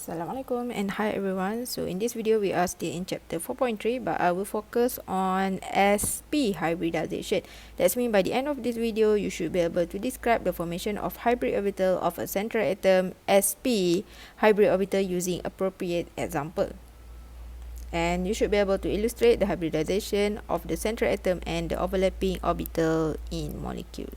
Assalamualaikum and hi everyone. So in this video we are still in chapter 4.3, but I will focus on sp hybridization. That's mean by the end of this video you should be able to describe the formation of hybrid orbital of a central atom sp hybrid orbital using appropriate example. And you should be able to illustrate the hybridization of the central atom and the overlapping orbital in molecule.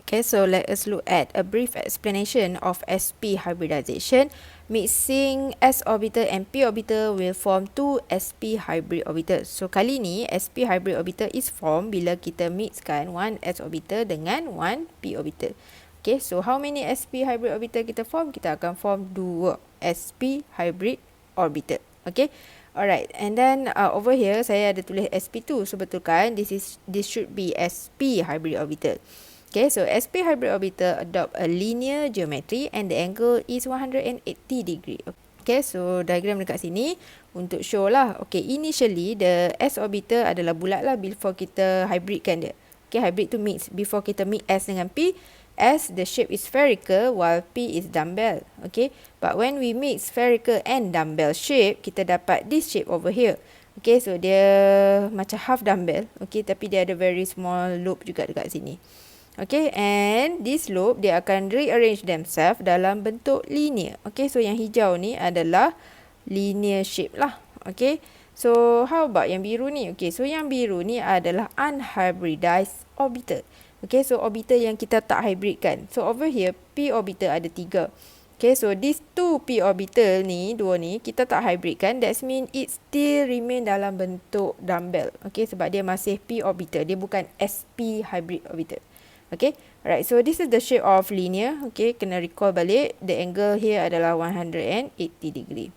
Okay, so let us look at a brief explanation of sp hybridization. Mixing s orbital and p orbital will form two sp hybrid orbitals. So kali ni sp hybrid orbital is formed bila kita mixkan one s orbital dengan one p orbital. Okay, so how many sp hybrid orbital kita form? Kita akan form dua sp hybrid orbital. Okay, alright, and then over here saya ada tulis sp2. So betul kan, this should be sp hybrid orbital. Okay, so sp hybrid orbital adopt a linear geometry and the angle is 180 degree. Okay, so diagram dekat sini untuk show lah. Okay, initially the s orbital adalah bulat lah before kita hybridkan dia. Okay, hybrid tu mix. Before kita mix s dengan p, s the shape is spherical while p is dumbbell. Okay, but when we mix spherical and dumbbell shape, kita dapat this shape over here. Okay, so dia macam half dumbbell. Okay, tapi dia ada very small loop juga dekat sini. Okay, and this loop dia akan rearrange themselves dalam bentuk linear. Okay, so yang hijau ni adalah linear shape lah. Okay, so how about yang biru ni? Okay, so yang biru ni adalah unhybridized orbital. Okay, so orbital yang kita tak hybridkan. So over here p orbital ada 3. Okay, so these two p orbital ni, dua ni kita tak hybridkan. That means it still remain dalam bentuk dumbbell. Okay, sebab dia masih p orbital, dia bukan sp hybrid orbital. Okay, alright, so this is the shape of linear. Okay, kena recall balik, the angle here adalah 180 degree.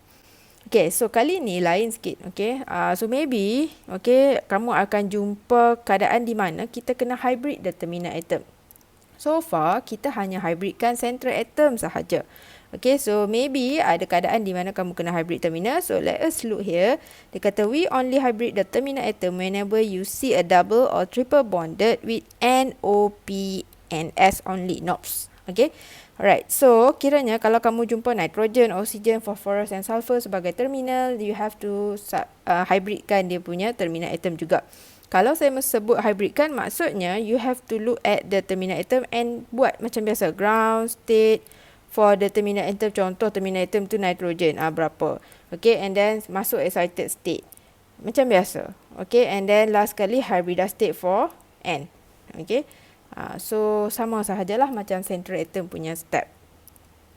Okay, so kali ni lain sikit. Okay, so maybe, okay, kamu akan jumpa keadaan di mana kita kena hybrid the terminal atom. So far, kita hanya hybridkan central atom sahaja. Okay, so maybe ada keadaan di mana kamu kena hybrid terminal. So let us look here. Dia kata we only hybrid the terminal atom whenever you see a double or triple bonded with N, O, P and S only, NOPs. Okay, alright. So kiranya kalau kamu jumpa nitrogen, oxygen, phosphorus and sulfur sebagai terminal, you have to hybridkan dia punya terminal atom juga. Kalau saya sebut hybridkan, maksudnya you have to look at the terminal atom and buat macam biasa, ground state for the terminal atom. Contoh terminal atom tu nitrogen berapa. Okay, and then masuk excited state macam biasa. Okay, and then last kali hybridized state for N. Okay, so sama sahajalah macam central atom punya step.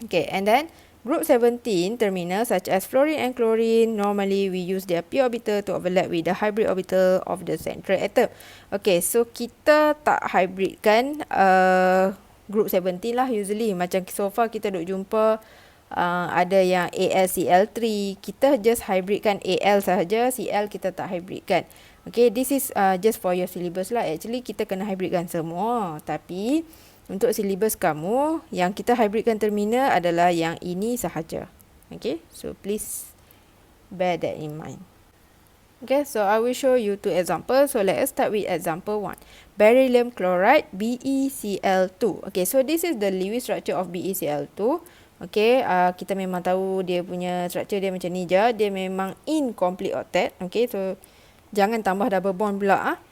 Okay, and then group 17 terminal such as fluorine and chlorine, normally we use their p orbital to overlap with the hybrid orbital of the central atom. Okay, so kita tak hybridkan group 17 lah usually. Macam so far kita duk jumpa ada yang AlCl3, kita just hybridkan Al sahaja, Cl kita tak hybridkan. Okay, this is just for your syllabus lah. Actually kita kena hybridkan semua, tapi untuk syllabus kamu, yang kita hybridkan terminal adalah yang ini sahaja. Okay, so please bear that in mind. Okay, so I will show you two examples. So let us start with example 1. Beryllium chloride BeCl2. Okay, so this is the Lewis structure of BeCl2. Okay, kita memang tahu dia punya structure dia macam ni je. Dia memang incomplete octet. Okay, so jangan tambah double bond pula.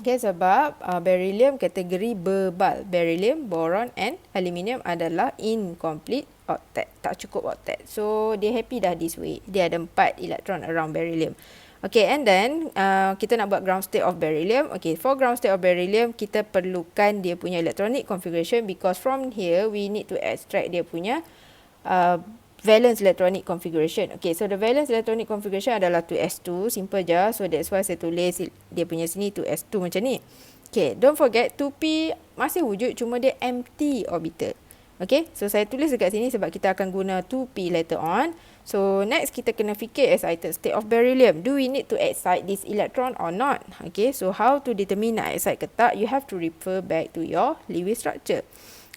Okay, sebab beryllium kategori berbal. Beryllium, boron and aluminium adalah incomplete octet. Tak cukup octet. So, dia happy dah this way. Dia ada 4 elektron around beryllium. Okay, and then kita nak buat ground state of beryllium. Okay, for ground state of beryllium, kita perlukan dia punya electronic configuration because from here, we need to extract dia punya valence electronic configuration. Okay, so the valence electronic configuration adalah 2s2, simple je. So that's why saya tulis dia punya sini 2s2 macam ni. Okay, don't forget 2p masih wujud, cuma dia empty orbital. Okay, so saya tulis dekat sini sebab kita akan guna 2p later on. So next kita kena fikir excited state of beryllium. Do we need to excite this electron or not? Okay, so how to determine nak excite ke tak? You have to refer back to your Lewis structure.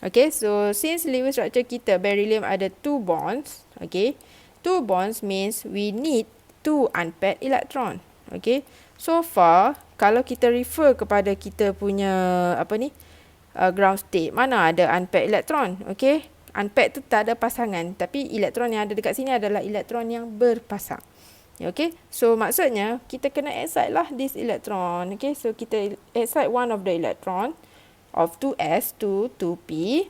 Okay, so since Lewis structure kita beryllium ada 2 bonds, okay, 2 bonds means we need 2 unpaired electron. Okay, so far kalau kita refer kepada kita punya ground state, mana ada unpaired electron? Okay, unpaired tu tak ada pasangan, tapi elektron yang ada dekat sini adalah elektron yang berpasang. Okay, so maksudnya kita kena excite lah this electron. Okay, so kita excite one of the electron of 2s to 2p,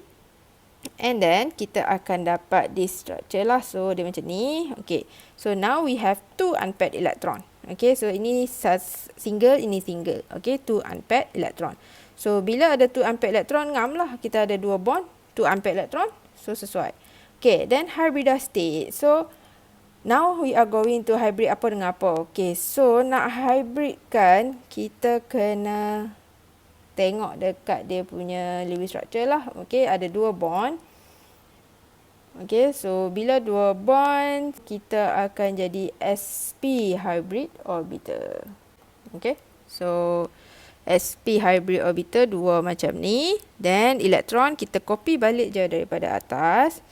and then kita akan dapat this structure lah. So dia macam ni. Okay, so now we have two unpaired electron. Okay, so ini single, ini single. Okay, two unpaired electron. So bila ada two unpaired electron, ngam lah kita ada dua bond, two unpaired electron, so sesuai. Okay, then hybridized state. So now we are going to hybrid apa dengan apa. Okay, so nak hybridkan, kita kena tengok dekat dia punya Lewis structure lah. Okay, ada dua bond. Okay, so bila dua bond, kita akan jadi sp hybrid orbital. Okay, so sp hybrid orbital dua macam ni. Then elektron kita copy balik je daripada atas.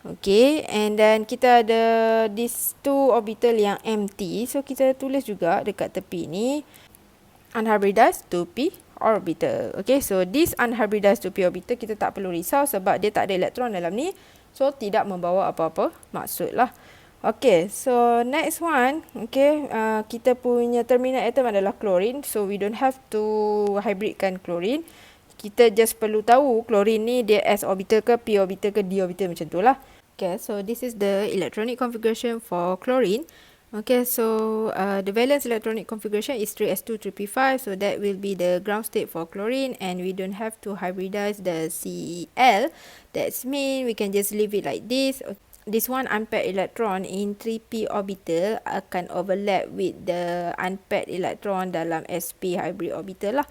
Okay, and then kita ada these two orbital yang empty. So kita tulis juga dekat tepi ni unhybridized 2p orbital. Okay, so this unhybridized 2p orbital kita tak perlu risau sebab dia tak ada elektron dalam ni. So tidak membawa apa-apa maksud lah. Okay, so next one. Okay, kita punya terminal atom adalah chlorine. So we don't have to hybridkan chlorine. Kita just perlu tahu chlorine ni dia s orbital ke, p orbital ke, d orbital macam tu lah. Okay, so this is the electronic configuration for chlorine. Okay, so the valence electronic configuration is 3s2 3p5, so that will be the ground state for chlorine, and we don't have to hybridize the Cl. That's mean we can just leave it like this. This one unpaired electron in 3p orbital akan overlap with the unpaired electron dalam sp hybrid orbital lah.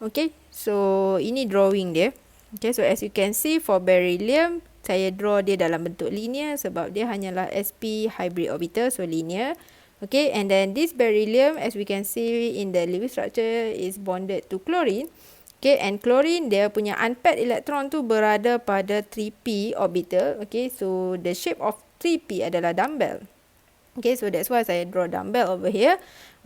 Okay, so ini drawing dia. Okay, so as you can see for beryllium, saya draw dia dalam bentuk linear sebab dia hanyalah sp hybrid orbital, so linear. Okay, and then this beryllium, as we can see in the Lewis structure, is bonded to chlorine. Okay, and chlorine dia punya unpaired electron tu berada pada 3p orbital. Okay, so the shape of 3p adalah dumbbell. Okay, so that's why saya draw dumbbell over here.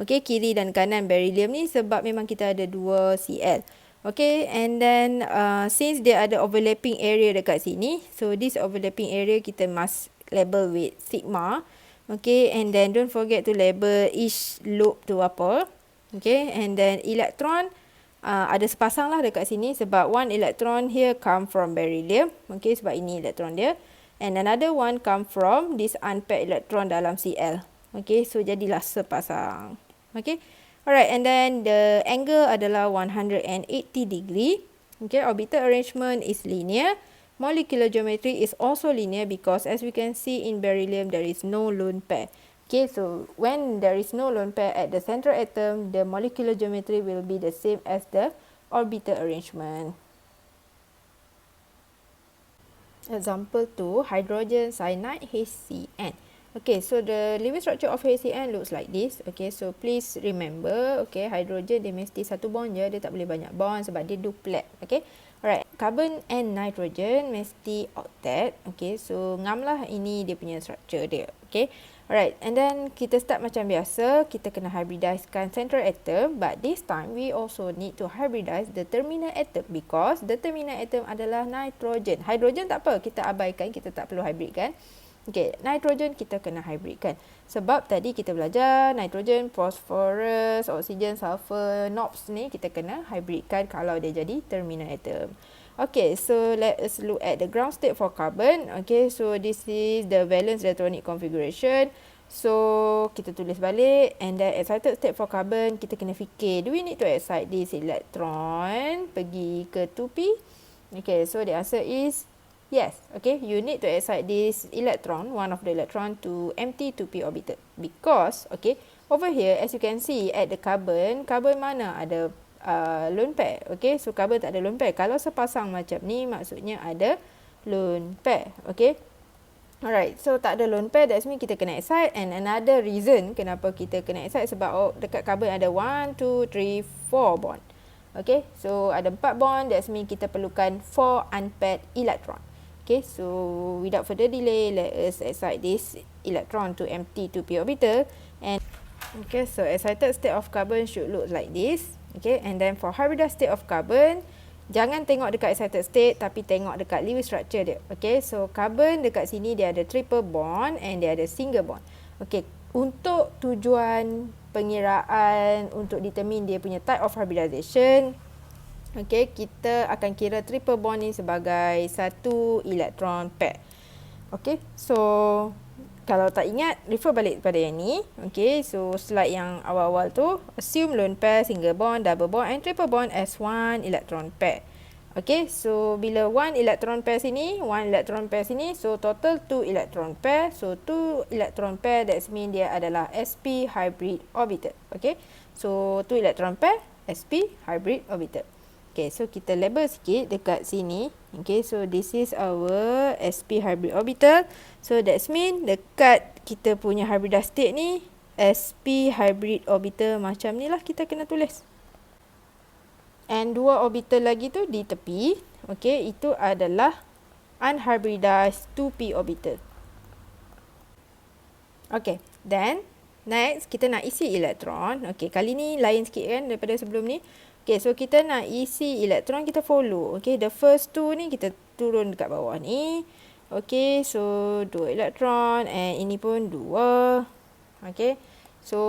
Okay, kiri dan kanan beryllium ni sebab memang kita ada dua Cl. Okay, and then since dia ada overlapping area dekat sini, so this overlapping area kita must label with sigma. Okay, and then don't forget to label each loop tu apa. Okay, and then electron ada sepasang lah dekat sini sebab one electron here come from beryllium. Okay, sebab ini elektron dia. And another one come from this unpaired electron dalam Cl. Okay, so jadilah sepasang. Okay. Alright, and then the angle adalah 180 degree. Okay, orbital arrangement is linear. Molecular geometry is also linear because as we can see in beryllium, there is no lone pair. Okay, so when there is no lone pair at the central atom, the molecular geometry will be the same as the orbital arrangement. Example 2, hydrogen cyanide HCN. Okay, so the Lewis structure of HCN looks like this. Okay, so please remember, okay, hydrogen dia mesti satu bond je, dia tak boleh banyak bond sebab dia duplet. Okay, alright, carbon and nitrogen mesti octet. Okay, so ngam lah ini dia punya structure dia. Okay, alright, and then kita start macam biasa, kita kena hybridizekan central atom, but this time we also need to hybridize the terminal atom because the terminal atom adalah nitrogen. Hydrogen tak apa, kita abaikan, kita tak perlu hybridkan. Okay, nitrogen kita kena hybridkan. Sebab tadi kita belajar nitrogen, phosphorus, oksigen, sulfur, NOx ni kita kena hybridkan kalau dia jadi terminal atom. Okay, so let us look at the ground state for carbon. Okay, so this is the valence electronic configuration. So, kita tulis balik. And then excited state for carbon, kita kena fikir, do we need to excite this electron pergi ke 2p? Okay, so the answer is yes. Okay, you need to excite this electron, one of the electron, to empty 2p orbital. Because, okay, over here, as you can see, at the carbon, carbon mana ada lone pair. Okay, so carbon tak ada lone pair. Kalau sepasang macam ni, maksudnya ada lone pair. Okay, alright, so tak ada lone pair, that's mean kita kena excite. And another reason kenapa kita kena excite sebab dekat carbon ada 1, 2, 3, 4 bond. Okay, so ada 4 bond, that's mean kita perlukan 4 unpaired electron. Okay, so without further delay, let us excite this electron to empty 2p orbital. And okay, so excited state of carbon should look like this. Okay, and then for hybridized state of carbon, Jangan tengok dekat excited state, tapi tengok dekat Lewis structure dia. Okay, so carbon dekat sini dia ada triple bond and dia ada single bond. Okay, untuk tujuan pengiraan untuk determine dia punya type of hybridisation, okay, kita akan kira triple bond ni sebagai satu electron pair. Okay, so kalau tak ingat, refer balik pada yang ni. Okay, so slide yang awal-awal tu, assume lone pair, single bond, double bond and triple bond as one electron pair. Okay, so bila one electron pair sini, one electron pair sini, so total 2 electron pair. So 2 electron pair, that means dia adalah sp hybrid orbital. Okay, so 2 electron pair, sp hybrid orbital. Okay, so kita label sikit dekat sini. Okay, so this is our sp hybrid orbital. So that means dekat kita punya hybridized state ni, sp hybrid orbital macam ni lah kita kena tulis. And dua orbital lagi tu di tepi. Okay, itu adalah unhybridized 2p orbital. Okay, then next kita nak isi elektron. Okay, kali ni lain sikit kan daripada sebelum ni. Okay, so kita nak isi elektron, kita follow. Okay, the first two ni kita turun dekat bawah ni. Okay, so 2 elektron and ini pun 2. Okay, so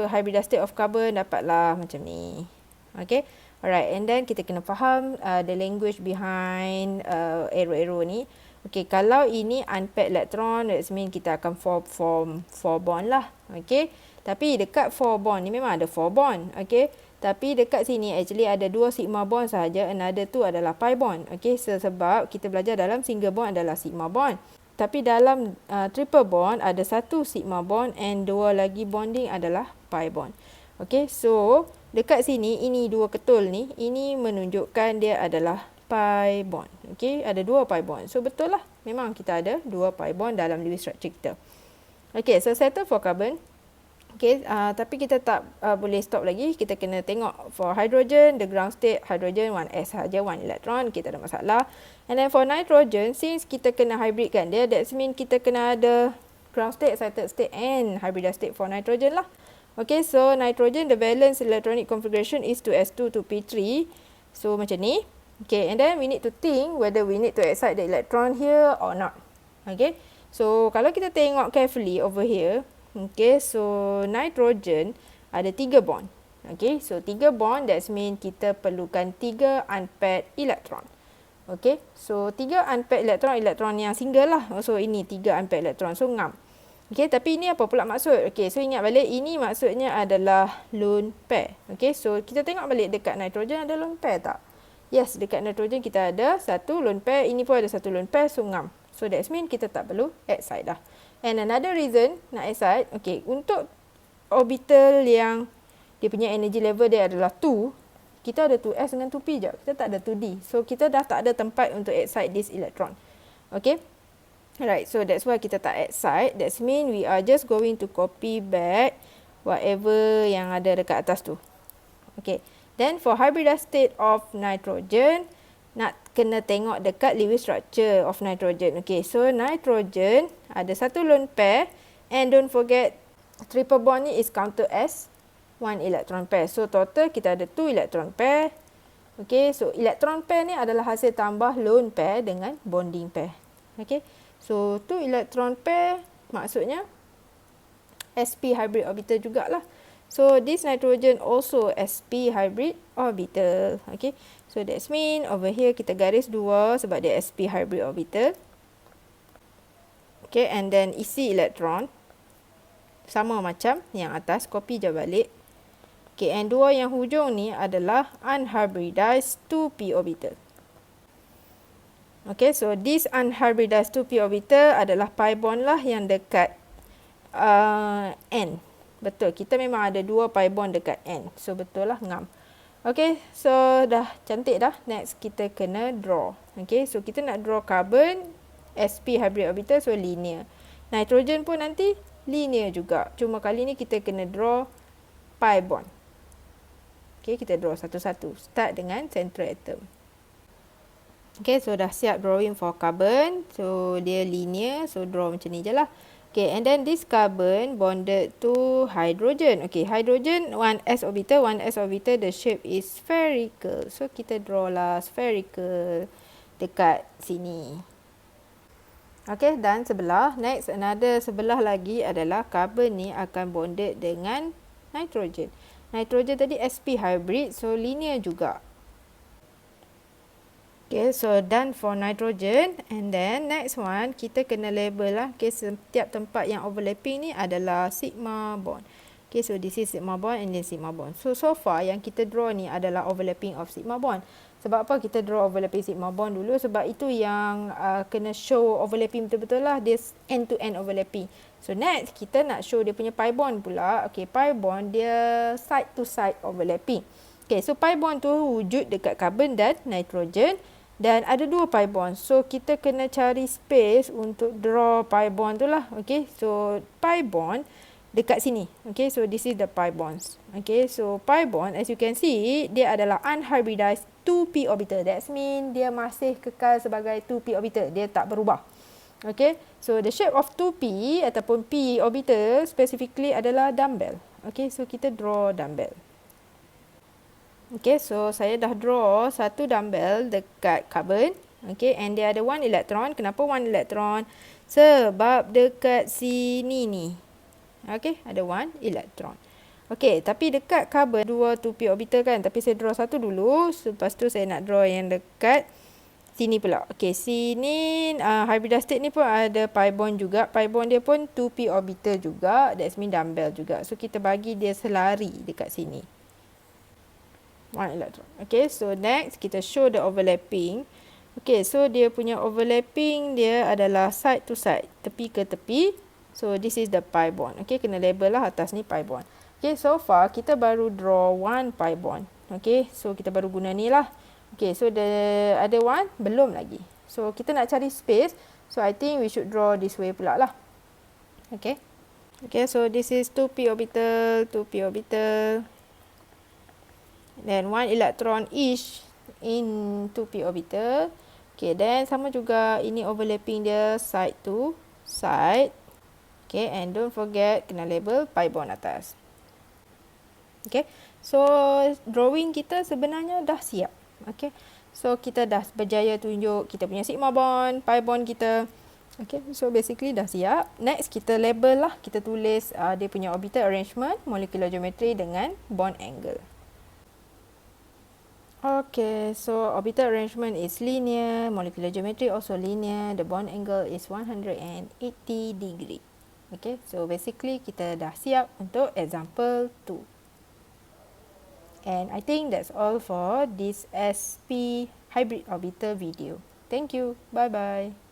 hybridized state of carbon dapatlah macam ni. Okay, alright, and then kita kena faham the language behind arrow-arrow ni. Okay, kalau ini unpaired electron, that means kita akan form 4 bond lah. Okay, tapi dekat 4 bond ni memang ada 4 bond. Okay, tapi dekat sini actually ada 2 sigma bond sahaja, another tu adalah pi bond. Okay, sebab kita belajar dalam single bond adalah sigma bond. Tapi dalam triple bond ada 1 sigma bond and 2 lagi bonding adalah pi bond. Okay, so dekat sini ini 2 ketul ni, ini menunjukkan dia adalah pi bond. Okay, ada 2 pi bond. So betul lah, memang kita ada 2 pi bond dalam Lewis structure kita. Okay, so settle for carbon. Okay, tapi kita tak boleh stop lagi. Kita kena tengok for hydrogen, the ground state, hydrogen 1s sahaja, 1 electron, kita ada masalah. And then for nitrogen, since kita kena hybridkan dia, that means kita kena ada ground state, excited state and hybridized state for nitrogen lah. Okay, so nitrogen, the valence electronic configuration is 2s2 to p3. So macam ni. Okay, and then we need to think whether we need to excite the electron here or not. Okay, so kalau kita tengok carefully over here, okay, so nitrogen ada 3 bond. Okay, so 3 bond, that means kita perlukan 3 unpaired electron. Okay, so 3 unpaired elektron yang single lah. So ini 3 unpaired elektron, so ngam. Okay, tapi ini apa pula maksud? Okay, so ingat balik, ini maksudnya adalah lone pair. Okay, so kita tengok balik dekat nitrogen ada lone pair tak? Yes, dekat nitrogen kita ada 1 lone pair, ini pun ada 1 lone pair, so ngam. So that means kita tak perlu excite dah. And another reason nak excite, okay, untuk orbital yang dia punya energy level dia adalah 2, kita ada 2s dengan 2p je, kita tak ada 2d. So kita dah tak ada tempat untuk excite this electron. Okay, alright, so that's why kita tak excite. That means we are just going to copy back whatever yang ada dekat atas tu. Okay, then for hybridized state of nitrogen, nak kena tengok dekat Lewis structure of nitrogen. Okay, so nitrogen ada 1 lone pair and don't forget triple bond ni is counted as 1 electron pair. So total kita ada 2 electron pair. Okay, so electron pair ni adalah hasil tambah lone pair dengan bonding pair. Okay, so 2 electron pair maksudnya sp hybrid orbital jugalah. So this nitrogen also sp hybrid orbital. Okay, so that's mean over here kita garis 2 sebab dia sp hybrid orbital. Okay, and then isi elektron sama macam yang atas, copy je balik. Okay, and 2 yang hujung ni adalah unhybridized 2p orbital. Okay, so this unhybridized 2p orbital adalah pi bond lah yang dekat N. Betul, kita memang ada 2 pi bond dekat N. So betul lah, ngam. Okay, so dah cantik dah. Next kita kena draw. Okay, so kita nak draw carbon, sp hybrid orbital, so linear. Nitrogen pun nanti linear juga. Cuma kali ni kita kena draw pi bond. Okay, kita draw satu-satu. Start dengan central atom. Okay, so dah siap drawing for carbon. So dia linear, so draw macam ni je lah. Okay, and then this carbon bonded to hydrogen. Okay, hydrogen, one s orbital, the shape is spherical. So, kita draw lah spherical dekat sini. Okay, dan sebelah, next another sebelah lagi adalah carbon ni akan bonded dengan nitrogen. Nitrogen tadi sp hybrid, so linear juga. Okay, so done for nitrogen, and then next one kita kena label lah. Okay, setiap tempat yang overlapping ni adalah sigma bond. Okay, so this is sigma bond and then sigma bond. So far yang kita draw ni adalah overlapping of sigma bond. Sebab apa kita draw overlapping sigma bond dulu? Sebab itu yang kena show overlapping betul-betul lah. Dia end-to-end overlapping. So next kita nak show dia punya pi bond pula. Okay, pi bond dia side-to-side overlapping. Okay, so pi bond tu wujud dekat carbon dan nitrogen. Dan ada dua pi bond. So, kita kena cari space untuk draw pi bond tu lah. Okay, so pi bond dekat sini. Okay, so this is the pi bonds. Okay, so pi bond as you can see, dia adalah unhybridized 2p orbital. That means dia masih kekal sebagai 2p orbital. Dia tak berubah. Okay, so the shape of 2p ataupun p orbital specifically adalah dumbbell. Okay, so kita draw dumbbell. Okay, so saya dah draw satu dumbbell dekat carbon. Okay, and dia ada one electron. Kenapa one electron? Sebab dekat sini ni. Okay, ada one electron. Okay, tapi dekat carbon dua 2p orbital kan. Tapi saya draw satu dulu. Lepas tu saya nak draw yang dekat sini pula. Okay, sini hybridized state ni pun ada pi bond juga. Pi bond dia pun 2p orbital juga. That means dumbbell juga. So, kita bagi dia selari dekat sini. One electron. Okay, so next kita show the overlapping. Okay, so dia punya overlapping dia adalah side to side, tepi ke tepi. So this is the pi bond. Okay, kena label lah atas ni pi bond. Okay, so far kita baru draw one pi bond. Okay, so kita baru guna ni lah. Okay, so the other one belum lagi. So kita nak cari space. So I think we should draw this way pula lah. Okay. Okay, so this is 2p orbital, 2p orbital. Then one electron each in 2p orbital. Okay, then sama juga ini overlapping dia side to side. Okay, and don't forget kena label pi bond atas. Okay, so drawing kita sebenarnya dah siap. Okay, so kita dah berjaya tunjuk kita punya sigma bond, pi bond kita. Okay, so basically dah siap. Next kita label lah, kita tulis dia punya orbital arrangement, molecular geometry dengan bond angle. Okay, so orbital arrangement is linear, molecular geometry also linear, the bond angle is 180 degree. Okay, so basically kita dah siap untuk example 2. And I think that's all for this SP hybrid orbital video. Thank you. Bye-bye.